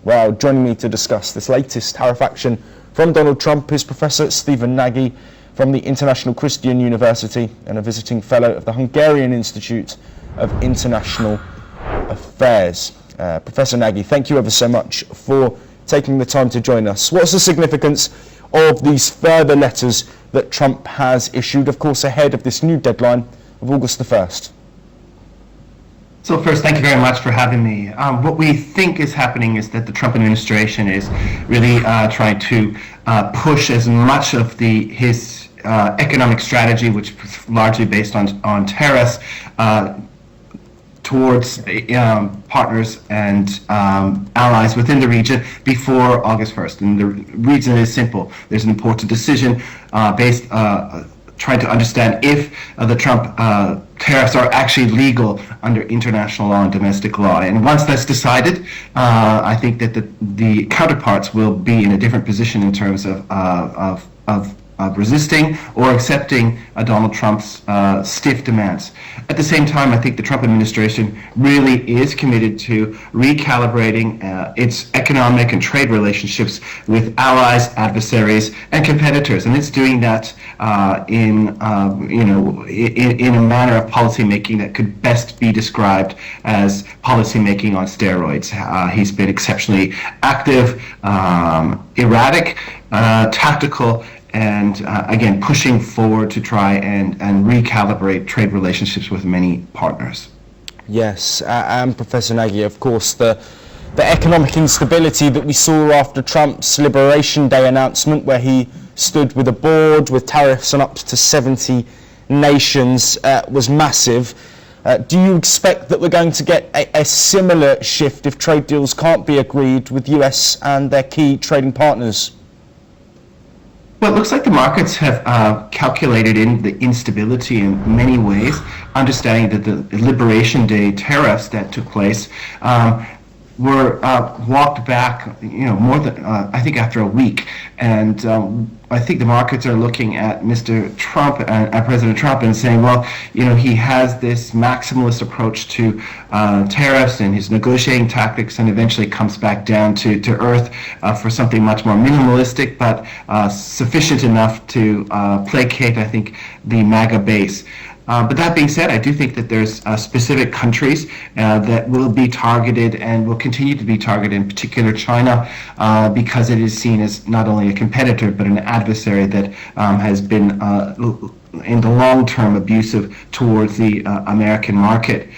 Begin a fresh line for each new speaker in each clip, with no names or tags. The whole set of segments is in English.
Well, joining me to discuss this latest tariff action from Donald Trump is Professor Stephen Nagy from the International Christian University and a visiting fellow of the Hungarian Institute of International Affairs. Professor Nagy, thank you ever so much for taking the time to join us. What's the significance of these further letters that Trump has issued, of course, ahead of this new deadline of August the 1st?
So first, thank you very much for having me. What we think is happening is that the Trump administration is really trying to push as much of his economic strategy, which is largely based on tariffs, towards partners and allies within the region before August 1st. And the reason is simple. There's an important decision based trying to understand if the Trump tariffs are actually legal under international law and domestic law. And once that's decided, I think that the counterparts will be in a different position in terms of resisting or accepting Donald Trump's stiff demands. At the same time, I think the Trump administration really is committed to recalibrating its economic and trade relationships with allies, adversaries, and competitors, and it's doing that in a manner of policymaking that could best be described as policymaking on steroids. He's been exceptionally active, erratic, tactical, and again, pushing forward to try and recalibrate trade relationships with many partners.
Yes, and Professor Nagy, of course, the economic instability that we saw after Trump's Liberation Day announcement, where he stood with a board with tariffs on up to 70 nations, was massive. Do you expect that we're going to get a similar shift if trade deals can't be agreed with US and their key trading partners?
Well, it looks like the markets have calculated in the instability in many ways, understanding that the Liberation Day tariffs that took place were walked back, more than I think after a week, and I think the markets are looking at Mr. Trump and President Trump and saying, well, he has this maximalist approach to tariffs and his negotiating tactics, and eventually comes back down to earth for something much more minimalistic, but sufficient enough to placate, I think, the MAGA base. But that being said, I do think that there's specific countries that will be targeted and will continue to be targeted, in particular China, because it is seen as not only a competitor but an adversary that has been in the long term abusive towards the American market.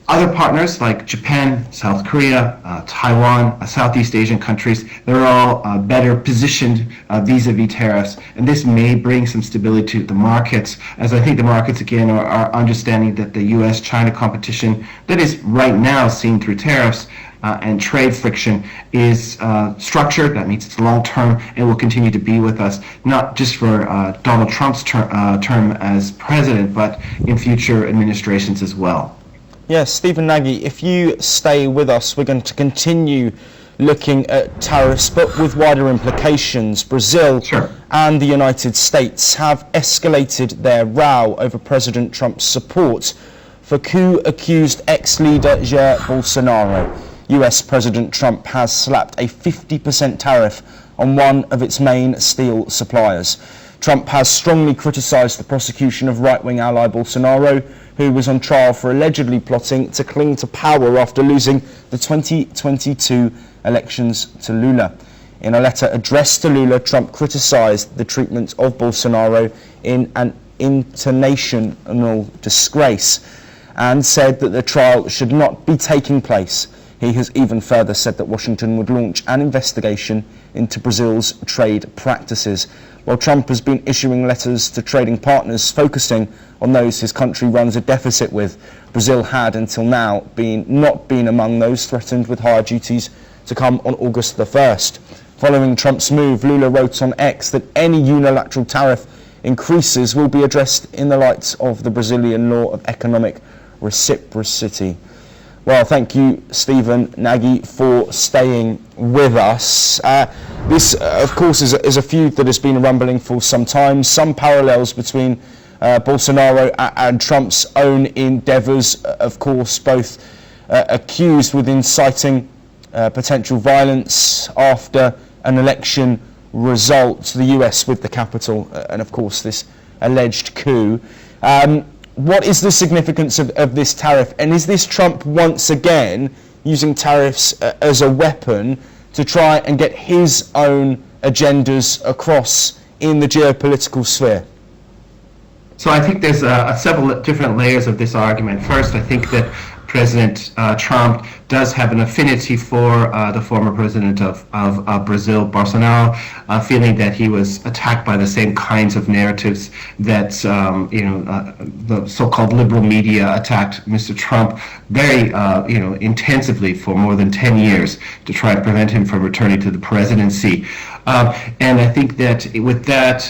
Other partners like Japan, South Korea, Taiwan, Southeast Asian countries, they're all better positioned vis-a-vis tariffs, and this may bring some stability to the markets, as I think the markets again are understanding that the US-China competition that is right now seen through tariffs and trade friction is structured. That means it's long-term and will continue to be with us, not just for Donald Trump's term as president, but in future administrations as well.
Yes, Stephen Nagy, if you stay with us, we're going to continue looking at tariffs, but with wider implications. Brazil and the United States have escalated their row over President Trump's support for coup-accused ex-leader Jair Bolsonaro. US President Trump has slapped a 50% tariff on one of its main steel suppliers. Trump has strongly criticised the prosecution of right-wing ally Bolsonaro, who was on trial for allegedly plotting to cling to power after losing the 2022 elections to Lula. In a letter addressed to Lula, Trump criticised the treatment of Bolsonaro in an international disgrace and said that the trial should not be taking place. He has even further said that Washington would launch an investigation into Brazil's trade practices. While Trump has been issuing letters to trading partners focusing on those his country runs a deficit with, Brazil had until now not been among those threatened with higher duties to come on August the 1st. Following Trump's move, Lula wrote on X that any unilateral tariff increases will be addressed in the light of the Brazilian law of economic reciprocity. Well, thank you, Stephen Nagy, for staying with us. This, of course, is a feud that has been rumbling for some time. Some parallels between Bolsonaro and Trump's own endeavours, of course, both accused with inciting potential violence after an election result, the US with the capital, and of course this alleged coup. What is the significance of this tariff, and is this Trump once again using tariffs as a weapon to try and get his own agendas across in the geopolitical sphere?
So I think there's several different layers of this argument. First, I think that President Trump does have an affinity for the former president of Brazil, Bolsonaro, feeling that he was attacked by the same kinds of narratives that the so-called liberal media attacked Mr. Trump very intensively for more than 10 years to try and prevent him from returning to the presidency. And I think that with that,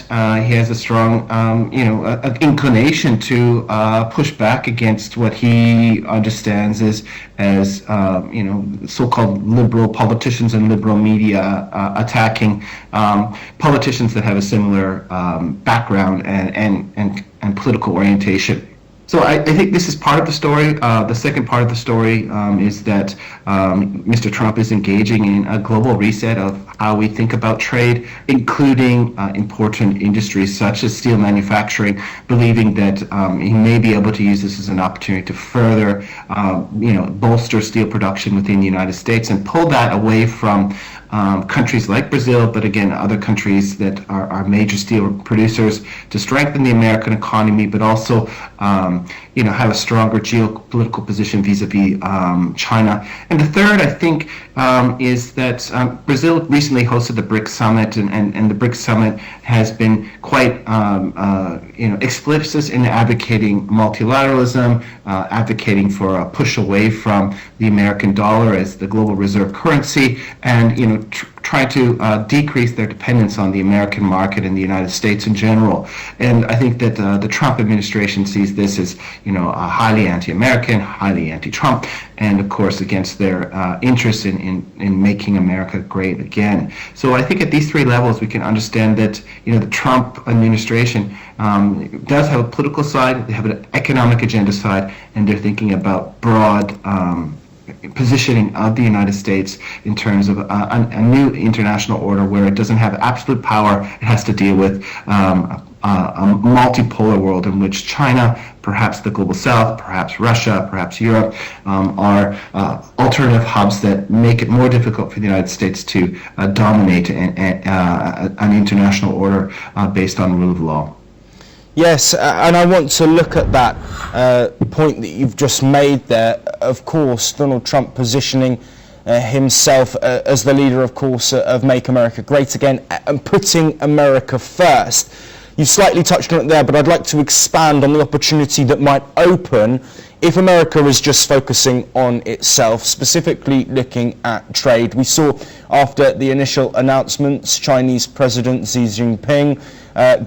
he has a strong, an inclination to push back against what he understands as so-called liberal politicians and liberal media attacking politicians that have a similar background and political orientation. So I think this is part of the story. The second part of the story is that Mr. Trump is engaging in a global reset of how we think about trade, including important industries such as steel manufacturing, believing that he may be able to use this as an opportunity to further, bolster steel production within the United States and pull that away from countries like Brazil, but again, other countries that are major steel producers, to strengthen the American economy, but also, have a stronger geopolitical position vis-a-vis China. And the third, I think, is that Brazil recently hosted the BRICS summit, and the BRICS summit has been quite, explicit in advocating multilateralism, advocating for a push away from the American dollar as the global reserve currency, and try to decrease their dependence on the American market and the United States in general. And I think that the Trump administration sees this as, highly anti-American, highly anti-Trump, and of course against their interest in making America great again. So I think at these three levels we can understand that, the Trump administration does have a political side, they have an economic agenda side, and they're thinking about broad positioning of the United States in terms of a new international order where it doesn't have absolute power. It has to deal with a multipolar world in which China, perhaps the global south, perhaps Russia, perhaps Europe, are alternative hubs that make it more difficult for the United States to dominate an international order based on rule of law.
Yes, and I want to look at that point that you've just made there. Of course, Donald Trump positioning himself as the leader, of course, of Make America Great Again, and putting America first. You slightly touched on it there, but I'd like to expand on the opportunity that might open if America is just focusing on itself, specifically looking at trade. We saw after the initial announcements, Chinese President Xi Jinping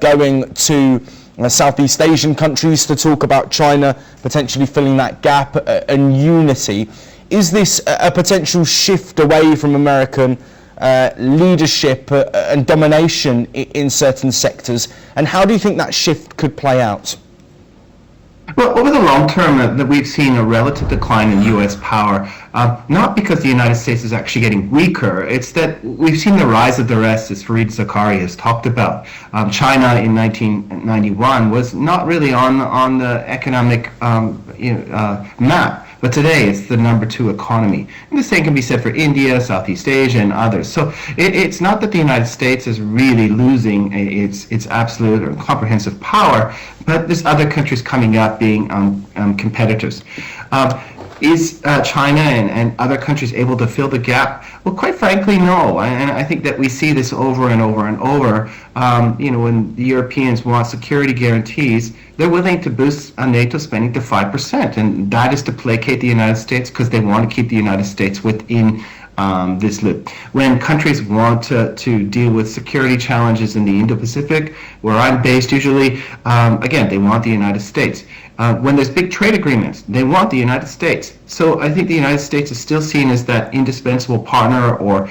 going to Southeast Asian countries to talk about China potentially filling that gap and unity. Is this a potential shift away from American leadership and domination in certain sectors? And how do you think that shift could play out?
Well, over the long term, that we've seen a relative decline in U.S. power, not because the United States is actually getting weaker. It's that we've seen the rise of the rest, as Fareed Zakaria has talked about. China in 1991 was not really on the economic map. But today, it's the number 2 economy. And the same can be said for India, Southeast Asia, and others. So it's not that the United States is really losing its absolute or comprehensive power, but there's other countries coming up being competitors. Is China and other countries able to fill the gap? Well, quite frankly, no. And I think that we see this over and over and over. When the Europeans want security guarantees, they're willing to boost NATO spending to 5%. And that is to placate the United States because they want to keep the United States within this loop. When countries want to deal with security challenges in the Indo-Pacific, where I'm based usually, again, they want the United States. When there's big trade agreements, they want the United States. So I think the United States is still seen as that indispensable partner or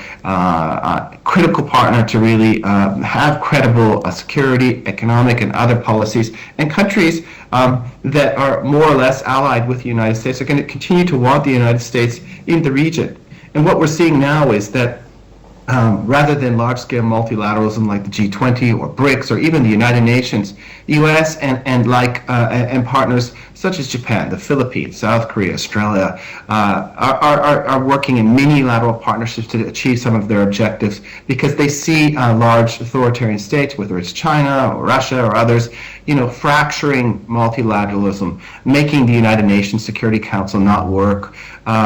critical partner to really have credible security, economic, and other policies. And countries that are more or less allied with the United States are going to continue to want the United States in the region. And what we're seeing now is that rather than large-scale multilateralism like the G20 or BRICS or even the United Nations, the U.S. and partners such as Japan, the Philippines, South Korea, Australia are working in many-lateral partnerships to achieve some of their objectives because they see large authoritarian states, whether it's China or Russia or others, fracturing multilateralism, making the United Nations Security Council not work,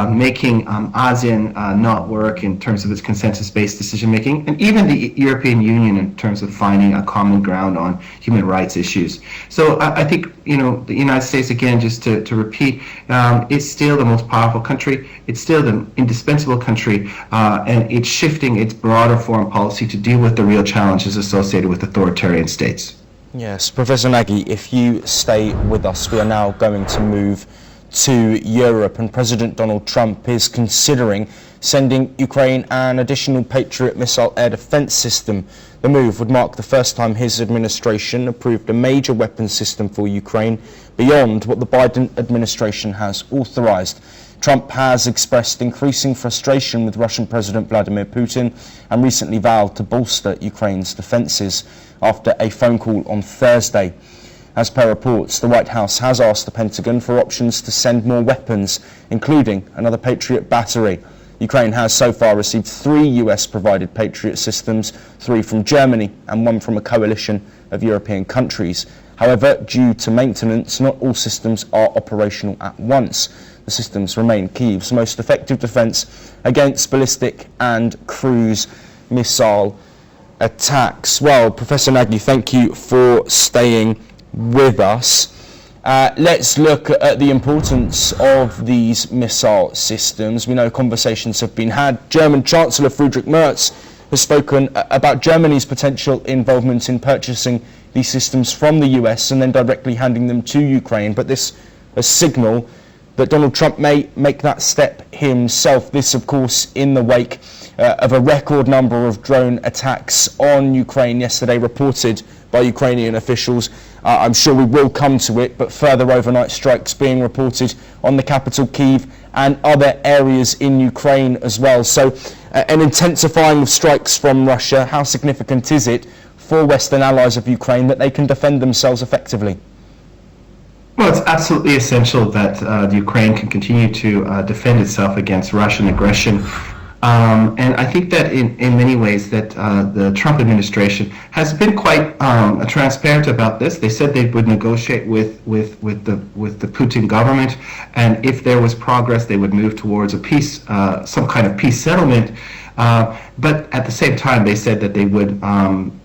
making ASEAN not work in terms of its consensus-based decision-making, and even the European Union in terms of finding a common ground on human rights issues. So I think, the United States, again, just to repeat, it's still the most powerful country, it's still the indispensable country, and it's shifting its broader foreign policy to deal with the real challenges associated with authoritarian states.
Yes, Professor Nagy, if you stay with us, we are now going to move to Europe, and President Donald Trump is considering sending Ukraine an additional Patriot missile air defense system. The move would mark the first time his administration approved a major weapons system for Ukraine beyond what the Biden administration has authorized. Trump has expressed increasing frustration with Russian President Vladimir Putin and recently vowed to bolster Ukraine's defenses after a phone call on Thursday. As per reports, the White House has asked the Pentagon for options to send more weapons, including another Patriot battery. Ukraine has so far received 3 US-provided Patriot systems, 3 from Germany and 1 from a coalition of European countries. However, due to maintenance, not all systems are operational at once. The systems remain Kyiv's most effective defense against ballistic and cruise missile attacks. Well, Professor Nagy, thank you for staying with us. Let's look at the importance of these missile systems. We know conversations have been had. German Chancellor Friedrich Merz has spoken about Germany's potential involvement in purchasing these systems from the US and then directly handing them to Ukraine. But this a signal that Donald Trump may make that step himself. This, of course, in the wake of a record number of drone attacks on Ukraine yesterday reported by Ukrainian officials. I'm sure we will come to it, but further overnight strikes being reported on the capital Kyiv and other areas in Ukraine as well. So an intensifying of strikes from Russia, how significant is it for Western allies of Ukraine that they can defend themselves effectively?
Well, it's absolutely essential that the Ukraine can continue to defend itself against Russian aggression. And I think that in many ways that the Trump administration has been quite transparent about this. They said they would negotiate with the Putin government, and if there was progress, they would move towards a peace, some kind of peace settlement. But at the same time, they said that they would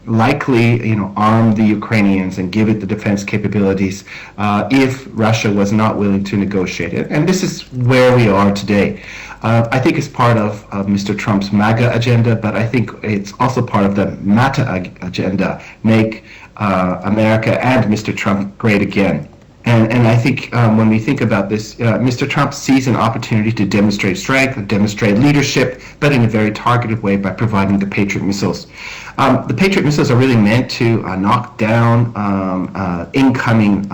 likely, arm the Ukrainians and give it the defense capabilities if Russia was not willing to negotiate it. And this is where we are today. I think it's part of Mr. Trump's MAGA agenda, but I think it's also part of the MATA agenda, make America and Mr. Trump great again. And I think when we think about this, Mr. Trump sees an opportunity to demonstrate strength, demonstrate leadership, but in a very targeted way by providing the Patriot missiles. The Patriot missiles are really meant to knock down incoming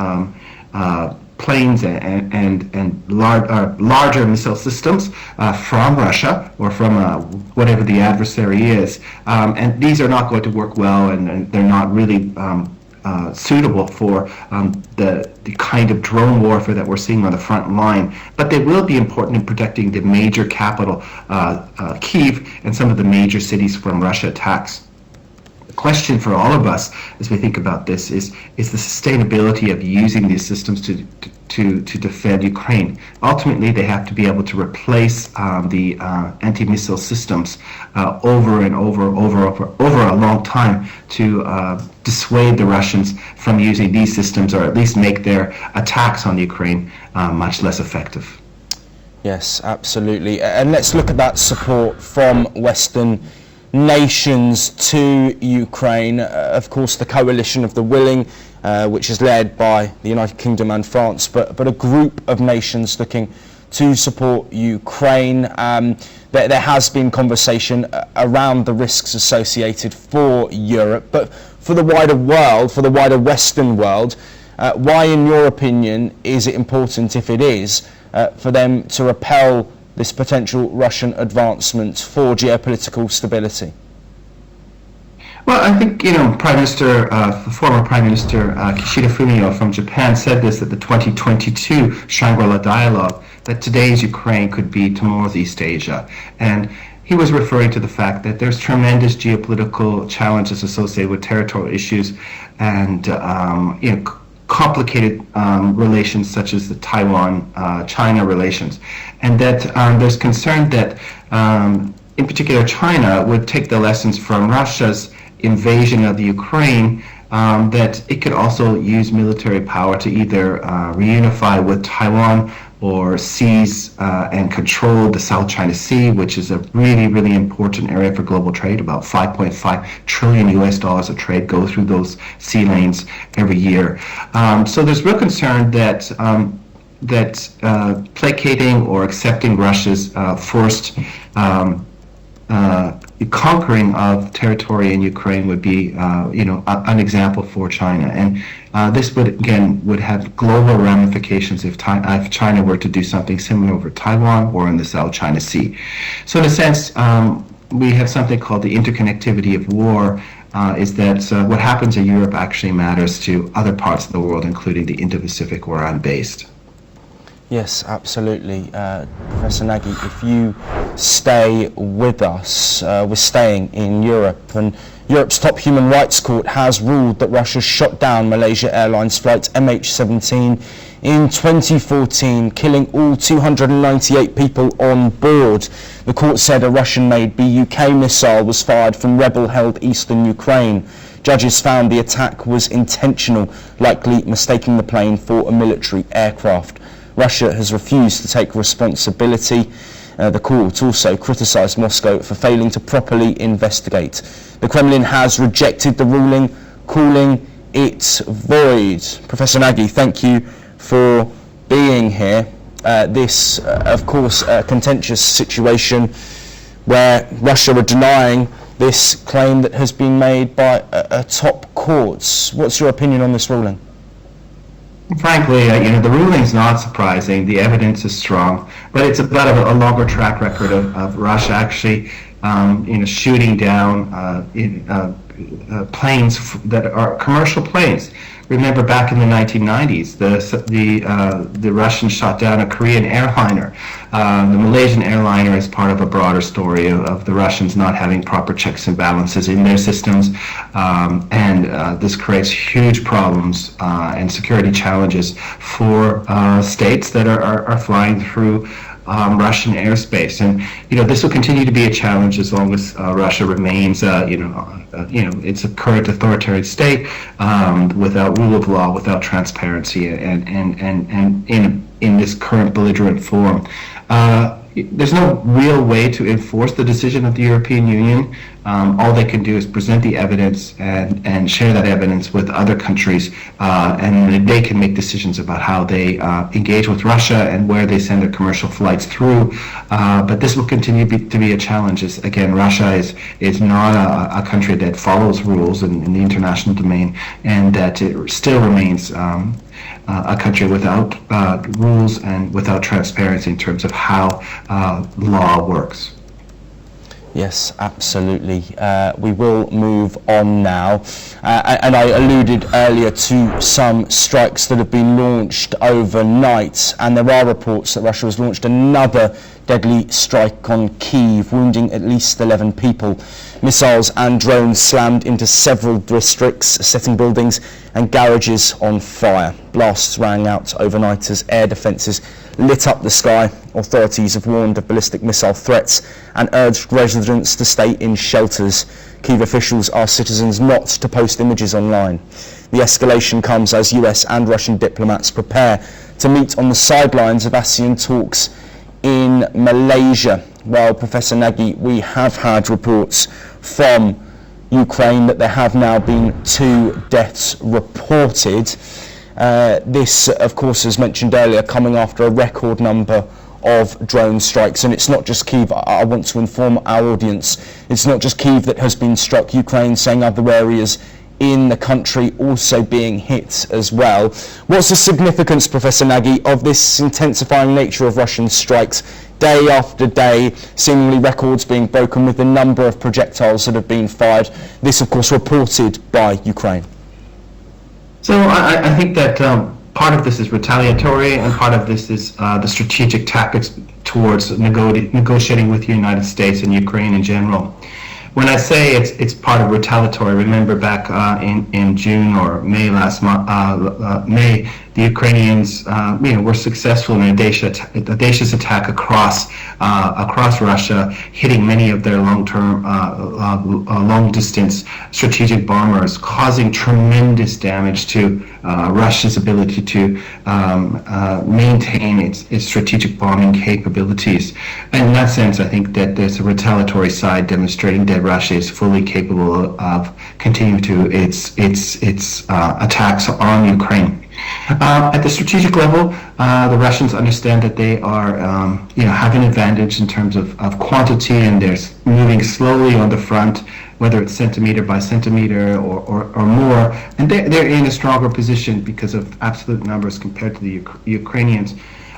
planes and larger missile systems from Russia or from whatever the adversary is. And these are not going to work well, and they're not really suitable for the kind of drone warfare that we're seeing on the front line. But they will be important in protecting the major capital, Kyiv, and some of the major cities from Russia attacks. The question for all of us as we think about this is the sustainability of using these systems to defend Ukraine. Ultimately, they have to be able to replace the anti-missile systems over and over a long time to dissuade the Russians from using these systems, or at least make their attacks on Ukraine much less effective.
Yes, absolutely. And let's look at that support from Western nations to Ukraine. Of course, the coalition of the willing, which is led by the United Kingdom and France, but a group of nations looking to support Ukraine. There has been conversation around the risks associated for Europe, but for the wider world, for the wider Western world, why, in your opinion, is it important, if it is, for them to repel this potential Russian advancement for geopolitical stability?
Well, I think, the former Prime Minister Kishida Fumio from Japan said this at the 2022 Shangri-La Dialogue, that today's Ukraine could be tomorrow's East Asia. And he was referring to the fact that there's tremendous geopolitical challenges associated with territorial issues and, complicated relations such as the Taiwan-China relations. And that there's concern that, in particular, China would take the lessons from Russia's invasion of the Ukraine, that it could also use military power to either reunify with Taiwan or seize and control the South China Sea, which is a really, really important area for global trade. About 5.5 trillion US dollars of trade go through those sea lanes every year. So there's real concern that placating or accepting Russia's forced conquering of territory in Ukraine would be, an example for China. And this would have global ramifications if China were to do something similar over Taiwan or in the South China Sea. So in a sense, we have something called the interconnectivity of war, is that what happens in Europe actually matters to other parts of the world, including the Indo-Pacific, where I'm based.
Yes, absolutely. Professor Nagy, if you stay with us, we're staying in Europe, and Europe's top human rights court has ruled that Russia shot down Malaysia Airlines flight MH17 in 2014, killing all 298 people on board. The court said a Russian-made BUK missile was fired from rebel-held eastern Ukraine. Judges found the attack was intentional, likely mistaking the plane for a military aircraft. Russia has refused to take responsibility. The court also criticised Moscow for failing to properly investigate. The Kremlin has rejected the ruling, calling it void. Professor Nagy, thank you for being here. This, of course, a contentious situation where Russia are denying this claim that has been made by a top court. What's your opinion on this ruling?
Frankly, the ruling's not surprising. The evidence is strong, but it's about a longer track record of Russia actually, shooting down planes that are commercial planes. Remember, back in the 1990s, the Russians shot down a Korean airliner. The Malaysian airliner is part of a broader story of the Russians not having proper checks and balances in their systems, and this creates huge problems and security challenges for states that are flying through Russian airspace, and this will continue to be a challenge as long as Russia remains, it's a current authoritarian state without rule of law, without transparency, and in this current belligerent form. There's no real way to enforce the decision of the European Union. All they can do is present the evidence and share that evidence with other countries, and they can make decisions about how they engage with Russia and where they send their commercial flights through. But this will continue to be a challenge. Again, Russia is not a country that follows rules in the international domain, and that it still remains a country without rules and without transparency in terms of how law works.
Yes, absolutely. We will move on now. And I alluded earlier to some strikes that have been launched overnight, and there are reports that Russia has launched another deadly strike on Kyiv, wounding at least 11 people. Missiles and drones slammed into several districts, setting buildings and garages on fire. Blasts rang out overnight as air defences lit up the sky. Authorities have warned of ballistic missile threats and urged residents to stay in shelters. Kyiv officials asked citizens not to post images online. The escalation comes as US and Russian diplomats prepare to meet on the sidelines of ASEAN talks in Malaysia. Well, Professor Nagy, we have had reports from Ukraine that there have now been 2 deaths reported. This, of course, as mentioned earlier, coming after a record number of drone strikes. And it's not just Kyiv. I want to inform our audience, it's not just Kyiv that has been struck. Ukraine saying other areas in the country also being hit as well. What's the significance, Professor Nagy, of this intensifying nature of Russian strikes, day after day, seemingly records being broken with the number of projectiles that have been fired. This, of course, reported by Ukraine.
So I think that part of this is retaliatory, and part of this is the strategic tactics towards negotiating with the United States and Ukraine in general. When I say it's part of retaliatory, remember back in June or May last month, May, the Ukrainians were successful in an audacious attack across Russia, hitting many of their long-distance strategic bombers, causing tremendous damage to Russia's ability to maintain its strategic bombing capabilities. And in that sense, I think that there's a retaliatory side demonstrating that Russia is fully capable of continuing to its attacks on Ukraine. At the strategic level, the Russians understand that they are, have an advantage in terms of quantity, and they're moving slowly on the front, whether it's centimeter by centimeter or more, and they're in a stronger position because of absolute numbers compared to the Ukrainians.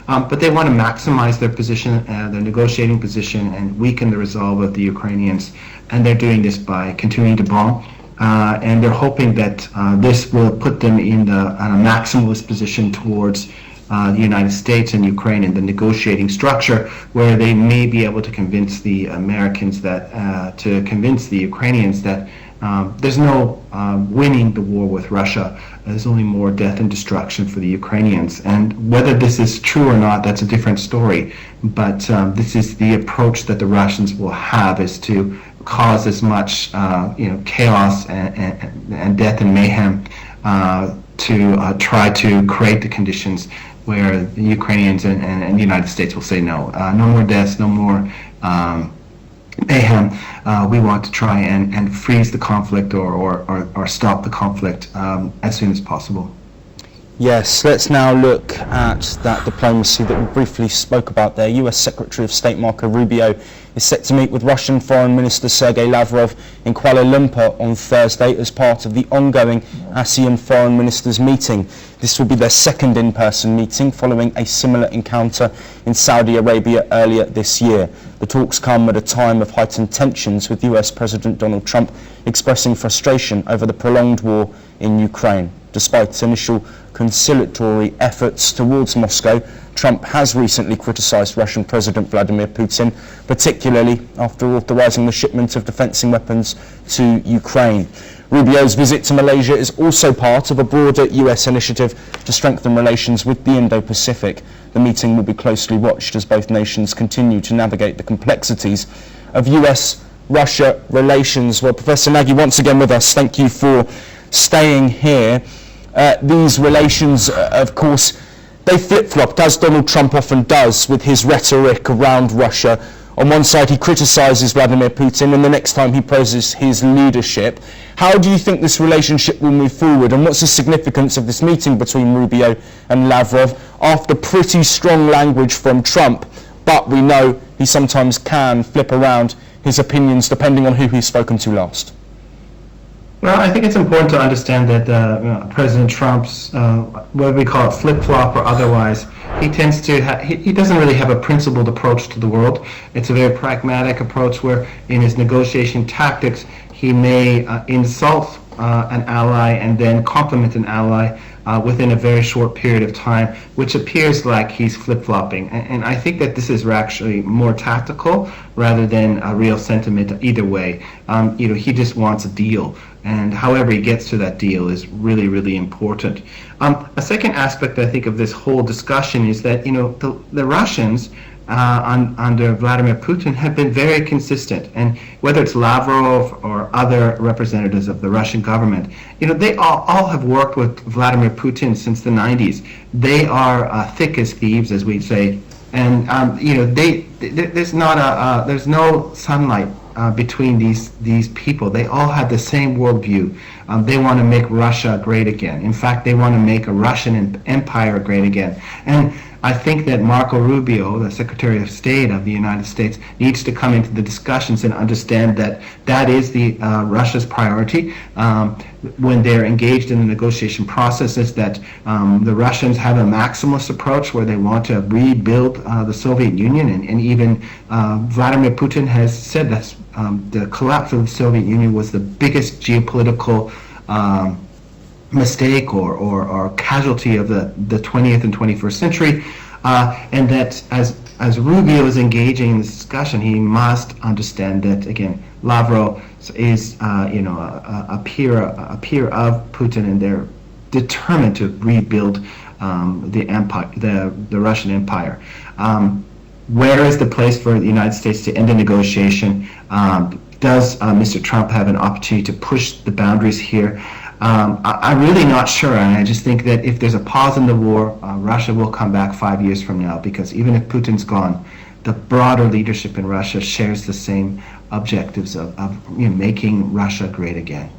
But they want to maximize their position, their negotiating position, and weaken the resolve of the Ukrainians, and they're doing this by continuing to bomb. And they're hoping that this will put them in a maximalist position towards the United States and Ukraine in the negotiating structure, where they may be able to convince the Americans to convince the Ukrainians that there's no winning the war with Russia. There's only more death and destruction for the Ukrainians. And whether this is true or not, that's a different story. But this is the approach that the Russians will have, is to cause as much chaos and death and mayhem to try to create the conditions where the Ukrainians and the United States will say no. No more deaths, no more mayhem. We want to try and freeze the conflict or stop the conflict as soon as possible.
Yes, let's now look at that diplomacy that we briefly spoke about there. US Secretary of State Marco Rubio is set to meet with Russian Foreign Minister Sergei Lavrov in Kuala Lumpur on Thursday as part of the ongoing ASEAN Foreign Ministers meeting. This will be their second in-person meeting following a similar encounter in Saudi Arabia earlier this year. The talks come at a time of heightened tensions, with US President Donald Trump expressing frustration over the prolonged war in Ukraine. Despite initial conciliatory efforts towards Moscow, Trump has recently criticized Russian President Vladimir Putin, particularly after authorizing the shipment of defensive weapons to Ukraine. Rubio's visit to Malaysia is also part of a broader US initiative to strengthen relations with the Indo-Pacific. The meeting will be closely watched as both nations continue to navigate the complexities of US-Russia relations. Well, Professor Nagy, once again with us, thank you for staying here. These relations, of course, they flip-flopped, as Donald Trump often does with his rhetoric around Russia. On one side, he criticizes Vladimir Putin, and the next time he praises his leadership. How do you think this relationship will move forward, and what's the significance of this meeting between Rubio and Lavrov after pretty strong language from Trump? But we know he sometimes can flip around his opinions depending on who he's spoken to last.
Well, I think it's important to understand that President Trump's, what we call it, flip-flop or otherwise, he tends to he doesn't really have a principled approach to the world. It's a very pragmatic approach where in his negotiation tactics, he may insult an ally and then compliment an ally within a very short period of time, which appears like he's flip-flopping. And I think that this is actually more tactical rather than a real sentiment either way. He just wants a deal. And however he gets to that deal is really, really important. A second aspect, I think, of this whole discussion is that, the Russians under Vladimir Putin have been very consistent. And whether it's Lavrov or other representatives of the Russian government, they all have worked with Vladimir Putin since the 90s. They are thick as thieves, as we say. And, there's no sunlight between these people. They all have the same worldview. They want to make Russia great again. In fact, they want to make a Russian empire great again. And I think that Marco Rubio, the Secretary of State of the United States, needs to come into the discussions and understand that that is Russia's priority when they're engaged in the negotiation processes. That the Russians have a maximalist approach where they want to rebuild the Soviet Union, and even Vladimir Putin has said that the collapse of the Soviet Union was the biggest geopolitical mistake or casualty of the 20th and 21st century, and that as Rubio is engaging in this discussion, he must understand that, again, Lavrov is a peer of Putin, and they're determined to rebuild the empire, the Russian Empire. Where is the place for the United States to end the negotiation? Does Mr. Trump have an opportunity to push the boundaries here? I'm really not sure, and I just think that if there's a pause in the war, Russia will come back 5 years from now, because even if Putin's gone, the broader leadership in Russia shares the same objectives of making Russia great again.